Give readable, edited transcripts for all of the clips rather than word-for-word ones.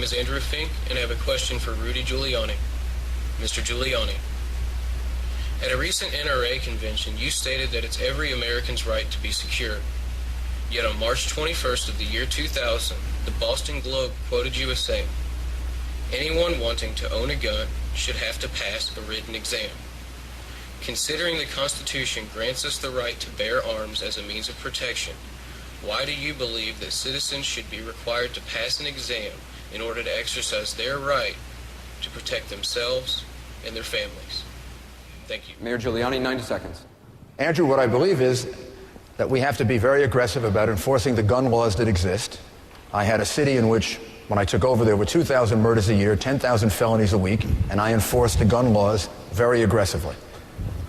is Andrew Fink, and I have a question for Rudy Giuliani. Mr. Giuliani, at a recent NRA convention, you stated that it's every American's right to be secure. Yet on March 21st of the year 2000, the Boston Globe quoted you as saying, anyone wanting to own a gun should have to pass a written exam. Considering the Constitution grants us the right to bear arms as a means of protection, why do you believe that citizens should be required to pass an exam in order to exercise their right to protect themselves and their families? Thank you. Mayor Giuliani, 90 seconds. Andrew, what I believe is that we have to be very aggressive about enforcing the gun laws that exist. I had a city in which, when I took over, there were 2,000 murders a year, 10,000 felonies a week, and I enforced the gun laws very aggressively.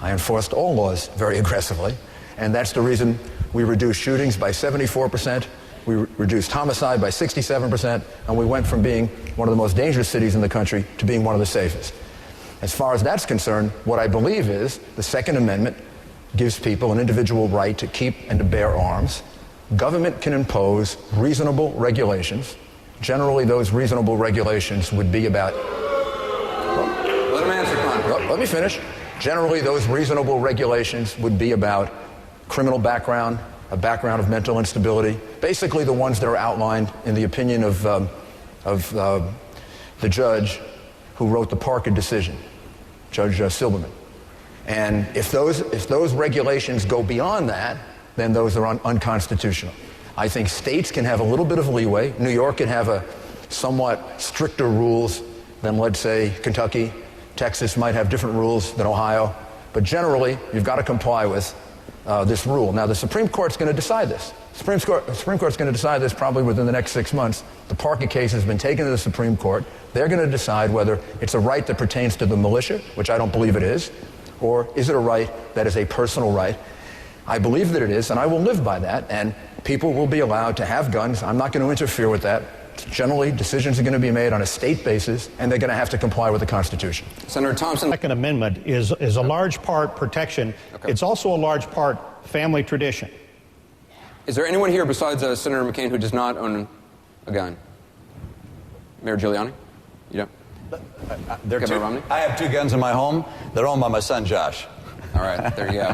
I enforced all laws very aggressively, and that's the reason we reduced shootings by 74%, we reduced homicide by 67%, and we went from being one of the most dangerous cities in the country to being one of the safest. As far as that's concerned, what I believe is the Second Amendment gives people an individual right to keep and to bear arms. Government can impose reasonable regulations. Generally, those reasonable regulations would be about... Let him answer, Con. Let me finish. Generally, those reasonable regulations would be about criminal background, a background of mental instability, basically the ones that are outlined in the opinion of the judge who wrote the Parker decision, Judge Silberman. And if those regulations go beyond that, then those are unconstitutional. I think states can have a little bit of leeway. New York can have a somewhat stricter rules than, let's say, Kentucky. Texas might have different rules than Ohio. But generally, you've got to comply with this rule. Now, the Supreme Court's going to decide this. The Supreme Court's going to decide this probably within the next 6 months. The Parker case has been taken to the Supreme Court. They're going to decide whether it's a right that pertains to the militia, which I don't believe it is, or is it a right that is a personal right. I believe that it is, and I will live by that, and people will be allowed to have guns. I'm not going to interfere with that. Generally, decisions are going to be made on a state basis, and they're going to have to comply with the Constitution. Senator Thompson. The Second Amendment is a large part protection. Okay. It's also a large part family tradition. Is there anyone here besides Senator McCain who does not own a gun? Mayor Giuliani? You don't? I have 2 guns in my home. They're owned by my son, Josh. All right, there you go.